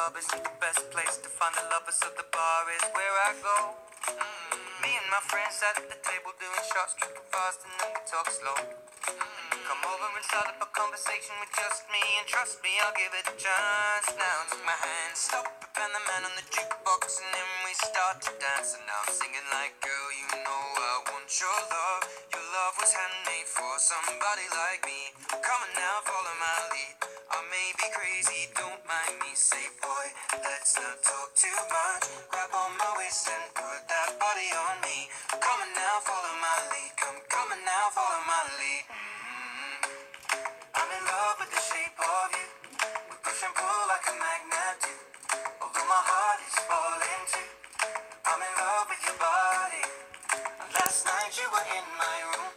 club isn't the best place to find the lovers, so the bar is where I go. Me and my friends sat at the table doing shots, tripping fast, and then we talk slow. Come over and start up a conversation with just me, and trust me, I'll give it a chance. Now take my hand, stop it, and the man on the jukebox, and then we start to dance. And now I'm singing like, girl, you know I want your love. Your love was handmade for somebody like me. Come on now, follow my lead. I may be crazy, don't mind me. Say, boy, let's not talk too much. Grab on my waist and put that body on me. Come on now, follow my lead. Come on now, follow my lead. I'm in love with the shape of you. We push and pull like a magnet do. Although my heart is falling too. I'm in love with your body. And last night you were in my room,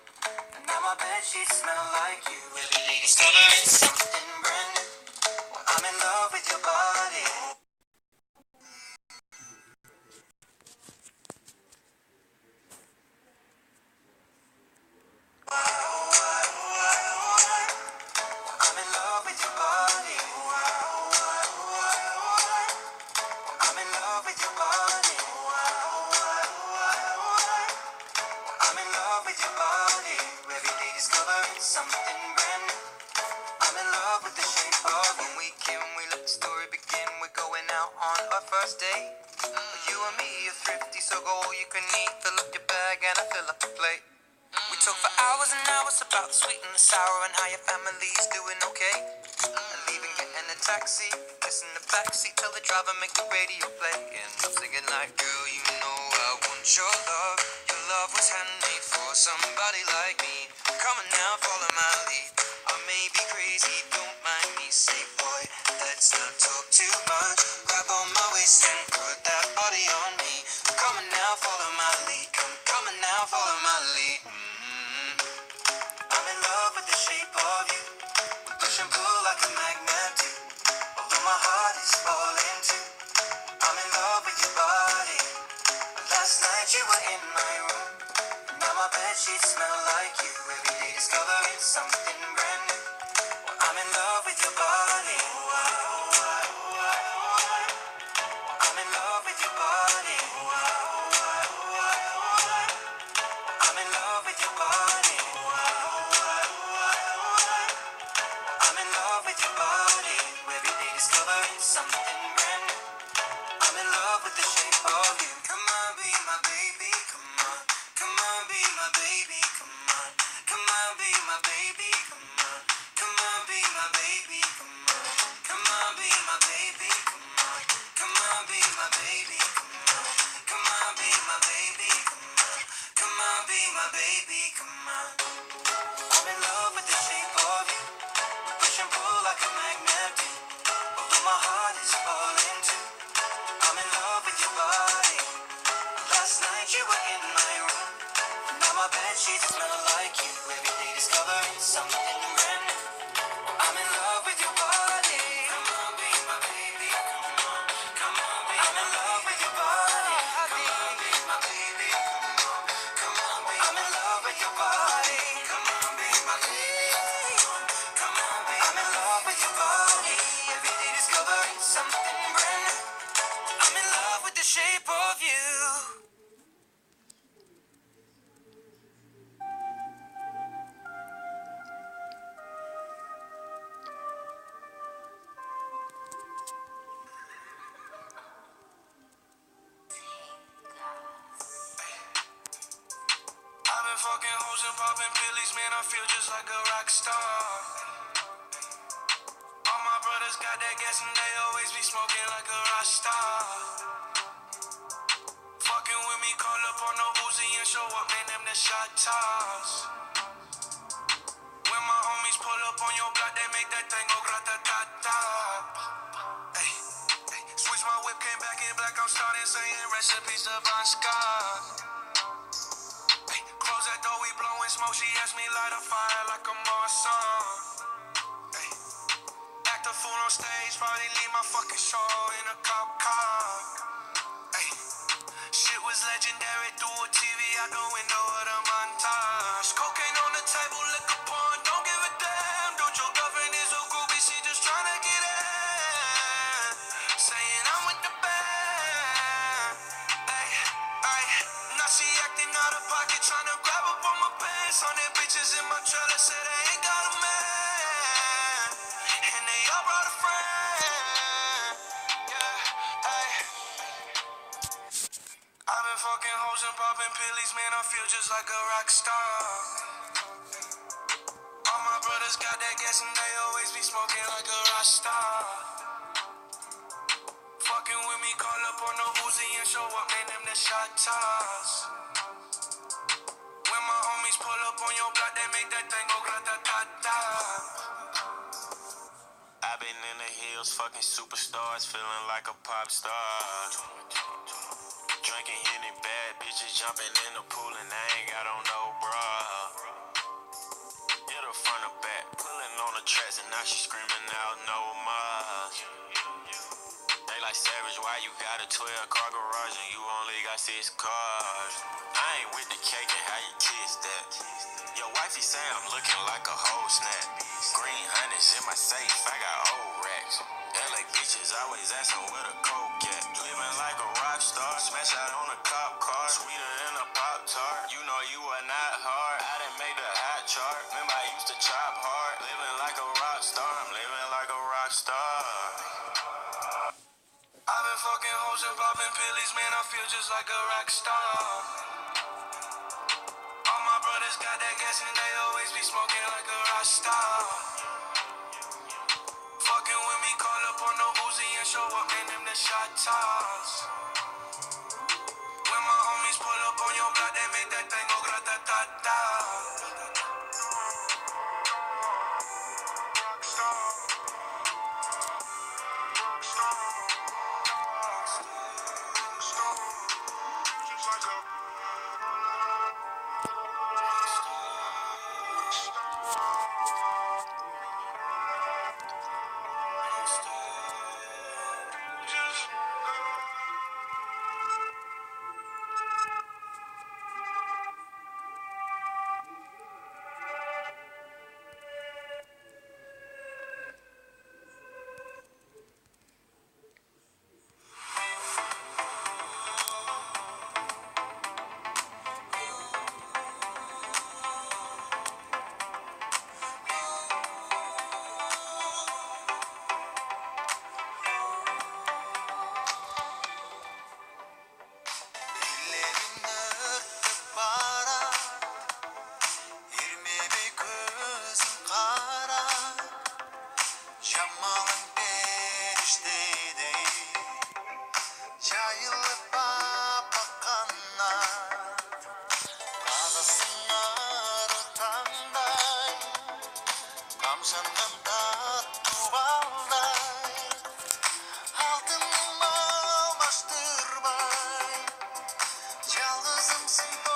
and now my bedsheets smell like you. Every day discovering something brand new. Well, I'm in love with your body. I'm in love with your body. I'm in love with your body. I'm in love with your body. Every day discovering something brand new. I'm in love with the shape of when we came, we let the story begin. We're going out on our first date. You and me are thrifty, so go all you can eat. Fill up your bag and I fill up the plate. We talk for hours and hours about the sweet and the sour and how your family's doing okay. And leaving, getting a taxi, kissing the backseat, tell the driver make the radio play. And I'm singing like, girl, you know I want your love. Your love was handmade for somebody like me. Come on now, follow my lead. I may be crazy, don't mind me. Say, boy, let's not talk too much. Grab on my waist and put that body on me. Come on now, follow my lead. Come on now, follow my lead. I'm in love with the shape of you. We push and pull like a magnet do. Although my heart is falling too. I'm in love with your body. Last night you were in my room, and now my bedsheets smell like you. Every day discovering something brand new. Well, I'm in love with your body. I'm in love with your body. I'm in love with your body. I'm in love with your body. Every day discovering something brand new. I'm in love with the shape of you. Come on, be my baby. Come on. Come on, be my baby. Come on. Come on, be my baby. Come on. Come on, be my baby. Come on. Come on, be my baby. Come on. Come on, be my baby. Come on. Come on, be my baby. Come on. Come on, be my baby. Come on. I'm in love with the shape of you. Push and pull like a magnet do. Although my heart is falling too. I'm in love with your body. Last night you were in my room, now my bedsheets smell like you. Every day discovering something brand new. I'm in love with your body. Come on, be my baby. Come on, come on, be I'm in love with your body. Come on, be my baby. Come on, come on, be I'm in love with your body. Come on, be my baby. Come on, be I'm in love with your body. Every day discovering something brand new. I'm in love with the shape of you. I've been fucking hoes and popping pillies, man, I feel just like a rock star. All my brothers got that gas and they always be smoking like a rock star. Fucking with me, call up on no Uzi and show up, man, them the shot toss. When my homies pull up on your block, they make that thing go grata-ta-ta. Ay, ay. Switch my whip, came back in black, I'm starting saying recipes of Bon Scott. Ay, close that door, we blowing smoke, she asked me light a fire like a Marsan. Ay, act a fool on stage, probably leave my fucking show in a cop car. Ay, shit was legendary through a TV out the window of the montage. Cocaine on the table, liquor porn, don't give a damn. Dude, your girlfriend is a groupie, she just tryna get in. Say Now she acting out of pocket, trying to grab up on my pants. 100 bitches in my trailer, say they ain't got a man. And they all brought a friend. Yeah, hey. I've been fucking hoes and popping pillies, man, I feel just like a rock star. All my brothers got that gas and they always be smoking like a rock star. Fucking with me, call up on the Uzi and show up, man, them the shot toss. When my homies pull up on your block, they make that thing go grata-ta-ta. I've been in the hills, fucking superstars, feeling like a pop star. Drinking Henny, bad bitches jumping in the pool and I ain't got on no bra. Hit her front or back, pulling on the tracks and now she screaming out no more. They like Savage, why you got a 12-car garage and you only got 6 cars? I ain't with the cake and how you kiss that. Your wifey say I'm looking like a whole snap. Green honey's in my safe, I got old racks. LA bitches always asking where the coke at. Living like a rock star, smash out on a cop car. Sweeter than a Pop-Tart, you know you are not hard. I done made the hot chart, remember I used to chop hard. Living like a rock star, I'm living like a rock star. I've been fucking hoes and popping pillies, man, I feel just like a rock star. All my brothers got that gas and they always be smoking like a rock star. Fucking with me, call up on the Uzi and show up, man, them the shot toss. When my homies pull up on your block, they make that thing go grata-ta-ta. Altınımı almıştırmay, yalnızımsın.